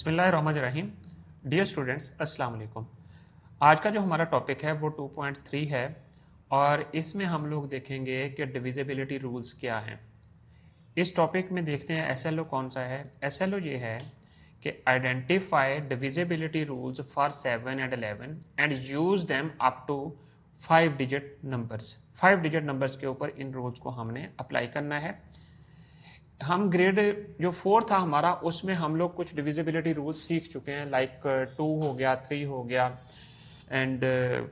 बिस्मिल्लाहिर्रहमानिर्रहीम। Dear students, अस्सलाम वालेकुम। आज का जो हमारा टॉपिक है वो 2.3 है और इसमें हम लोग देखेंगे कि डिविजिबिलिटी रूल्स क्या हैं। इस टॉपिक में देखते हैं एसएलओ कौन सा है। एसएलओ ये है कि identify divisibility rules for 7 and 11 and use them up to 5 digit numbers. 5 digit numbers के ऊपर इन रूल्स को हमने अप्लाई करना है। हम ग्रेड जो 4 था हमारा, उसमें हम लोग कुछ डिविजिबिलिटी रूल्स सीख चुके हैं, लाइक 2 हो गया, 3 हो गया एंड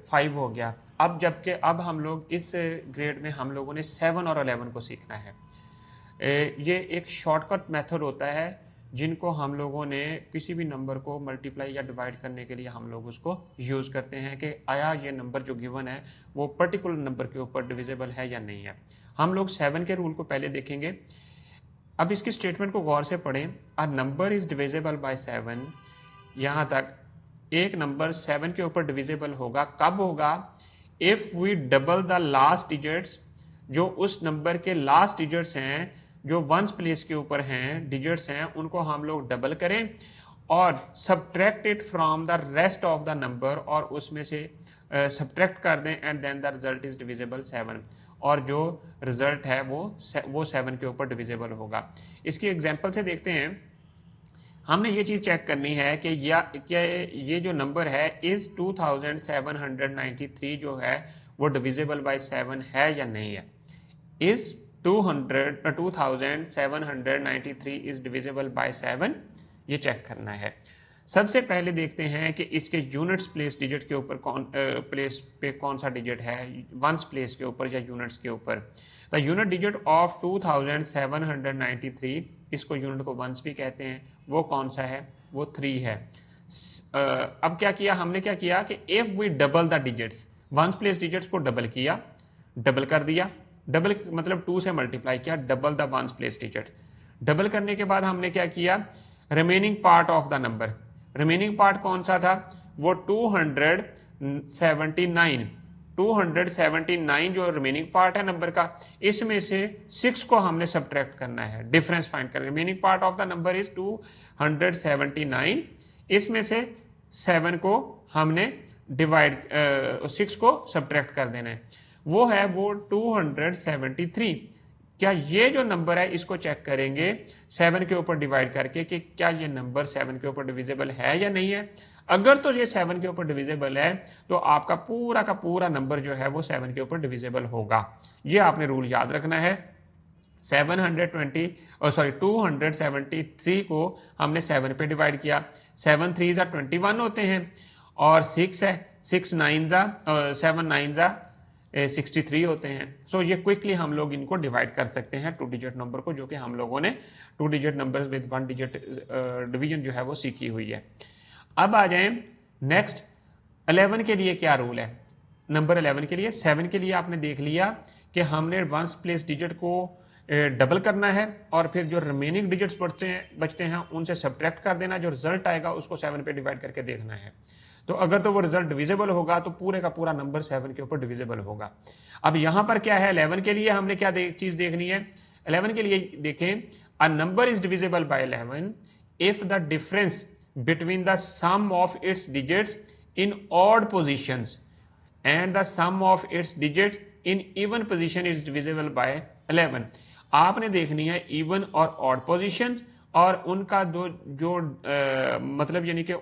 5 हो गया। अब जबकि अब हम लोग इस ग्रेड में हम लोगों ने 7 और 11 को सीखना है। ये एक शॉर्टकट मेथड होता है जिनको हम लोगों ने किसी भी नंबर को मल्टीप्लाई या डिवाइड करने के लिए हम लोग उसको यूज़ करते हैं कि आया ये नंबर जो गिवन है वो पर्टिकुलर नंबर के ऊपर डिविजिबल है या नहीं है। हम लोग 7 के रूल को पहले देखेंगे। अब इसकी स्टेटमेंट को गौर से पढ़ें। अ नंबर इज डिविजिबल बाय 7, यहाँ तक एक नंबर 7 के ऊपर डिविजिबल होगा। कब होगा? If we double the last digits, जो उस नंबर के लास्ट डिजिट्स हैं, जो वंस प्लेस के ऊपर हैं, डिजिट्स हैं, उनको हम लोग डबल करें और subtract it from the rest of the number, और उसमें से सब्ट्रैक्ट कर दें and then the result is divisible 7, और जो रिजल्ट है वो 7 के ऊपर डिविजिबल होगा। इसकी एग्जांपल से देखते हैं। हमने ये चीज़ चेक करनी है कि ये जो नंबर है इज 2793 जो है वो डिविजिबल बाय 7 है या नहीं है। इज 2793 इज डिविजिबल बाय 7, ये चेक करना है। सबसे पहले देखते हैं कि इसके यूनिट्स प्लेस डिजिट के ऊपर प्लेस पे कौन सा डिजिट है, वंस प्लेस के ऊपर या यूनिट्स के ऊपर। द यूनिट डिजिट ऑफ 2793, इसको यूनिट को वंस भी कहते हैं, वो कौन सा है? वो 3 है। अब क्या किया हमने? क्या किया कि if we double the digits, ones place digits को डबल किया, डबल कर दिया। डबल मतलब 2 से मल्टीप्लाई किया, double the ones place digit. Double करने के बाद हमने क्या किया? Remaining part of the number, remaining part कौन सा था? वो 279 जो रिमेनिंग पार्ट है नंबर का, इसमें से 6 को हमने सब्ट्रैक्ट करना है, डिफरेंस फाइंड करना है। Remaining part of the number is 279, इसमें से 7 को हमने डिवाइड 6 को सब्ट्रैक्ट कर देना है, वो है वो 273। क्या ये जो नंबर है इसको चेक करेंगे 7 के ऊपर डिवाइड करके कि क्या ये नंबर 7 के ऊपर डिविजिबल है या नहीं है। अगर तो ये 7 के ऊपर डिविजिबल है तो आपका पूरा का पूरा नंबर जो है वो 7 के ऊपर डिविजिबल होगा। ये आपने रूल याद रखना है। 273 को हमने 7 पे डिवाइड किया। 7 3 जा 21 होते हैं और 6 है, 7 9 जा 63 होते हैं। सो ये क्विकली हम लोग इनको डिवाइड कर सकते हैं 2 डिजिट नंबर को, जो कि हम लोगों ने 2 digit number with 1 digit division जो है वो सीखी हुई है। अब आ जाएं नेक्स्ट 11 के लिए क्या रूल है। नंबर 11 के लिए, 7 के लिए आपने देख लिया कि हमने वंस प्लेस डिजिट को डबल करना है और फिर जो रिमेनिंग डिजिट्स बचते हैं उनसे सब्ट्रैक्ट कर देना, जो रिजल्ट आएगा उसको 7 पे डिवाइड करके देखना है। तो अगर तो वो रिजल्ट डिविजिबल होगा तो पूरे का पूरा नंबर 7 के ऊपर डिविजिबल होगा। अब यहां पर क्या है, 11 के लिए हमने क्या चीज देखनी है। 11 के लिए देखें, a number is divisible by 11 if the difference between the sum of its digits in odd positions and the sum of its digits in even position is divisible by 11। आपने देखनी है इवन और ऑड पोजिशंस और उनका मतलब यानी कि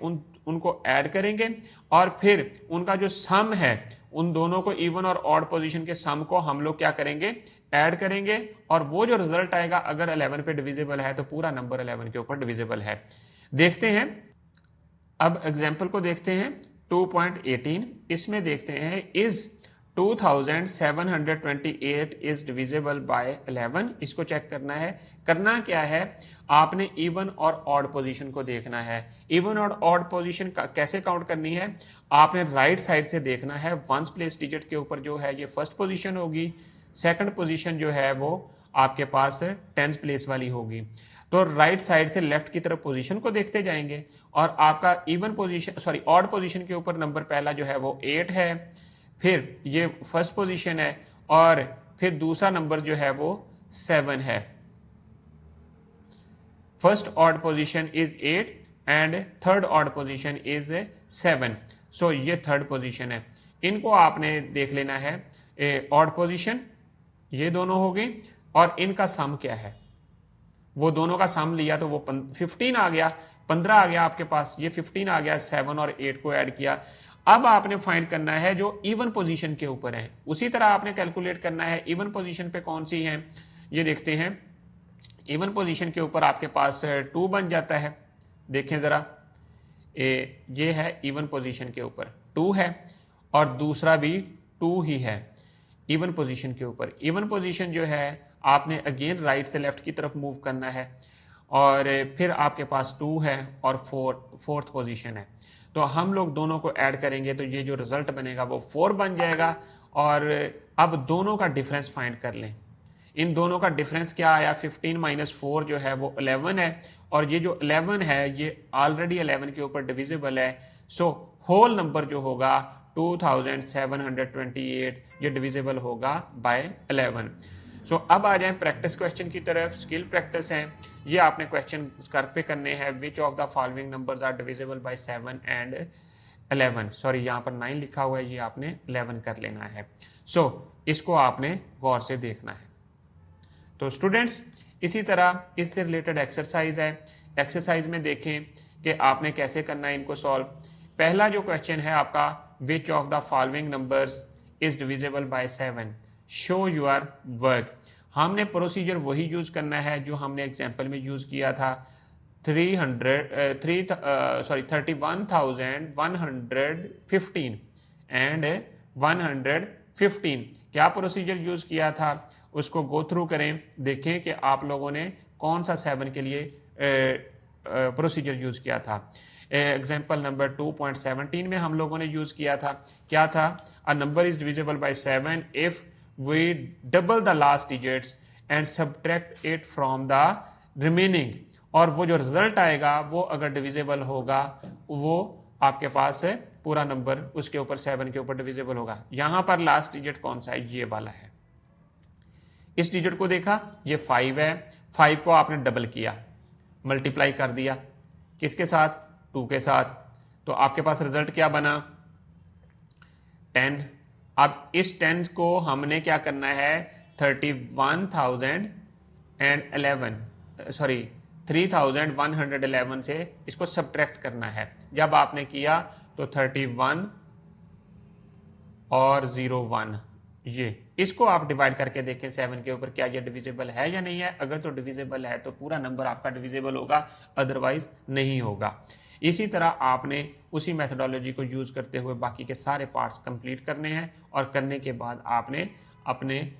उनको ऐड करेंगे और फिर उनका जो सम है, उन दोनों को इवन और ऑड पोजीशन के सम को हम लोग क्या करेंगे? ऐड करेंगे, और वो जो रिजल्ट आएगा अगर 11 पे डिविजिबल है तो पूरा नंबर 11 के ऊपर डिविजिबल है। देखते हैं, अब एग्जांपल को देखते हैं 2.18। इसमें देखते हैं इज 2728 इज डिविजिबल बाय 11। इसको चेक करना है। करना क्या है? आपने इवन और ऑड पोजीशन को देखना है। इवन और ऑड पोजीशन कैसे काउंट करनी है? आपने राइट साइड से देखना है। वंस प्लेस डिजिट के ऊपर जो है ये फर्स्ट पोजीशन होगी, सेकंड पोजीशन जो है वो आपके पास 10th प्लेस वाली होगी। तो राइट साइड से लेफ्ट की तरफ पोजीशन को देखते जाएंगे और आपका ऑड पोजीशन के ऊपर नंबर पहला जो है वो 8 है, फिर ये फर्स्ट पोजीशन है और फिर दूसरा नंबर जो है वो 7 है। First odd position is 8, and third odd position is 7। सो ये थर्ड पोजीशन है। इनको आपने देख लेना है, ऑड पोजीशन ये दोनों हो गई और इनका सम क्या है, वो दोनों का सम लिया तो वो 15 आ गया, 15 आ गया आपके पास, ये 15 आ गया, 7 और 8 को ऐड किया। अब आपने फाइंड करना है जो इवन पोजीशन के ऊपर है, उसी तरह आपने कैलकुलेट करना है इवन पोजीशन पे कौन सी है। ये देखते हैं, इवन पोजीशन के ऊपर आपके पास 2 बन जाता है। देखें जरा, ये है इवन पोजीशन के ऊपर 2 है और दूसरा भी 2 ही है इवन पोजीशन के ऊपर। इवन पोजीशन जो है आपने अगेन राइट से लेफ्ट की तरफ मूव करना है और फिर आपके पास 2 है और फोर्थ पोजीशन है। तो हम लोग दोनों को ऐड करेंगे तो ये जो रिजल्ट बनेगा वो 4 बन जाएगा। और अब दोनों का डिफरेंस फाइंड कर लें। इन दोनों का डिफरेंस क्या आया, 15 माइनस 4 जो है वो 11 है और ये जो 11 है ये ऑलरेडी 11 के ऊपर डिविजिबल है। सो होल नंबर जो होगा 2728 ये डिविजिबल होगा बाय 11। सो अब आ जाए प्रैक्टिस क्वेश्चन की तरफ। स्किल प्रैक्टिस है, ये आपने क्वेश्चन कर पे करने हैं। Which of the following numbers are divisible by 7 and 11। Sorry यहाँ पर 9 लिखा हुआ है, ये आपने 11 कर लेना है। सो इसको आपने गौर से देखना है। तो स्टूडेंट्स इसी तरह इससे रिलेटेड एक्सरसाइज है। एक्सरसाइज में देखें कि आपने कैसे करना है इनको सॉल्व। पहला जो क्वेश्चन है आपका, विच of the following numbers is divisible by 7, show your work. हमने प्रोसीजर वही यूज करना है जो हमने एग्जाम्पल में यूज किया था। 31,115 एंड 115। क्या प्रोसीजर यूज किया था उसको गो थ्रू करें, देखें कि आप लोगों ने कौन सा 7 के लिए प्रोसीजर यूज किया था। एग्जाम्पल नंबर 2.17 में हम लोगों ने यूज किया था, क्या था, a number is divisible by 7 if we double the last digits and subtract it from the remaining. और वो जो रिजल्ट आएगा वो अगर डिविजिबल होगा वो आपके पास पूरा नंबर उसके ऊपर 7 के ऊपर डिविजिबल होगा। यहां पर लास्ट डिजिट कौन सा है, ये वाला है। इस डिजिट को देखा, ये 5 है, 5 को आपने डबल किया, मल्टीप्लाई कर दिया, किसके साथ, 2 के साथ, तो आपके पास रिजल्ट क्या बना, 10। अब इस 10 को हमने क्या करना है, 3111 से इसको सब्ट्रैक्ट करना है। जब आपने किया तो 31 और 01, ये इसको आप डिवाइड करके देखें 7 के ऊपर, क्या ये डिविजिबल है या नहीं है। अगर तो डिविजिबल है तो पूरा नंबर आपका डिविजिबल होगा, अदरवाइज नहीं होगा। इसी तरह आपने उसी मेथोडोलॉजी को यूज करते हुए बाकी के सारे पार्ट्स कंप्लीट करने हैं और करने के बाद आपने अपने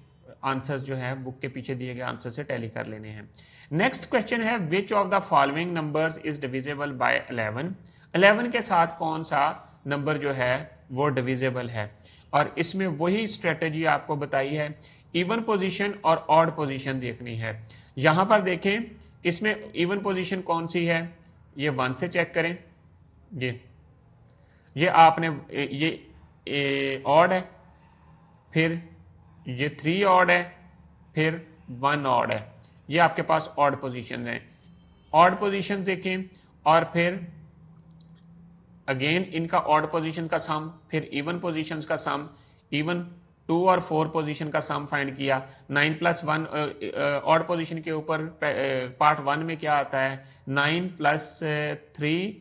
आंसर्स जो है बुक के पीछे दिए गए आंसर से टैली कर लेने हैं। नेक्स्ट क्वेश्चन है, विच of the following numbers is divisible by 11। 11 के साथ कौन सा नंबर जो है वो डिविजिबल है। और इसमें वही स्ट्रेटेजी आपको बताई है, इवन पोजीशन और ऑड पोजीशन देखनी है। यहां पर देखें, इसमें इवन पोजीशन कौन सी है, ये 1 से चेक करें, ये आपने ये ऑड है, फिर ये 3 ऑड है, फिर 1 ऑड है, ये आपके पास ऑड पोजीशन है। ऑड पोजीशन देखें और फिर अगेन इनका ऑड पोजीशन का सम, फिर इवन पोजीशंस का सम, इवन 2 और 4 पोजीशन का सम फाइंड किया। 9 प्लस 1 ऑड पोजीशन के ऊपर पार्ट 1 में क्या आता है, 9 प्लस 3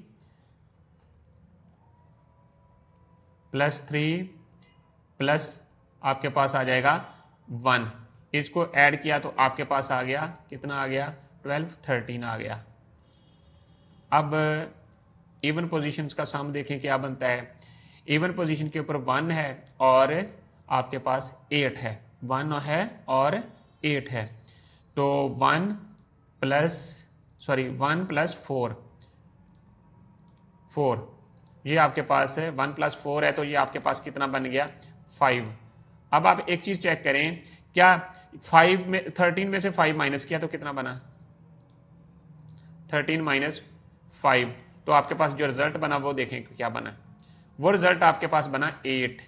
प्लस आपके पास आ जाएगा 1। इसको ऐड किया तो आपके पास आ गया, कितना आ गया, 12, 13 आ गया। अब इवन पोजीशंस का सम देखें क्या बनता है। इवन पोजीशन के ऊपर 1 है और आपके पास 8 है, 1 है और 8 है, तो 1 प्लस 4, ये आपके पास है 1 प्लस 4 है, तो ये आपके पास कितना बन गया, 5। अब आप एक चीज चेक करें, क्या 5 में 13 में से 5 माइनस किया तो कितना बना, 13 माइनस 5, तो आपके पास जो रिजल्ट बना वो देखें क्या बना। वो रिजल्ट आपके पास बना 8।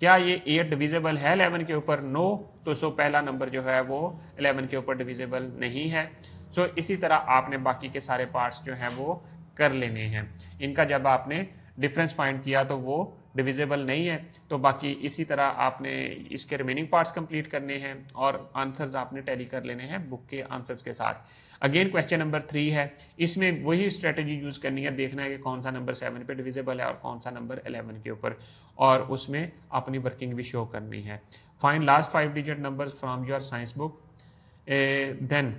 क्या ये 8 डिविजिबल है 11 के ऊपर, नो। तो सो पहला नंबर जो है वो 11 के ऊपर डिविजिबल नहीं है। सो इसी तरह आपने बाकी के सारे पार्ट्स जो हैं वो कर लेने हैं। इनका जब आपने डिफरेंस फाइंड किया तो वो डिविजिबल नहीं है, तो बाकी इसी तरह आपने इसके रिमेनिंग पार्ट्स कंप्लीट करने हैं और आंसर्स आपने टैली कर लेने हैं बुक के आंसर्स के साथ। अगेन क्वेश्चन नंबर 3 है, इसमें वही स्ट्रेटजी यूज करनी है, देखना है कि कौन सा नंबर 7 पे डिविजिबल है और कौन सा नंबर 11 के ऊपर, और उसमें अपनी वर्किंग भी शो करनी है। Find last 5 digit numbers from your science book, then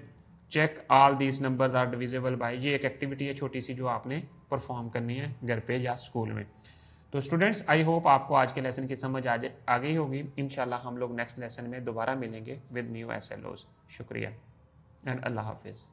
check all these numbers are divisible by. ये एक एक्टिविटी है छोटी सी जो आपने परफॉर्म करनी है घर पे या स्कूल में। तो स्टूडेंट्स, आई होप आपको आज के लेसन की समझ आ गई होगी। इंशाल्लाह हम लोग नेक्स्ट लेसन में दोबारा मिलेंगे विद न्यू SLOs। शुक्रिया एंड अल्लाह हाफिज़।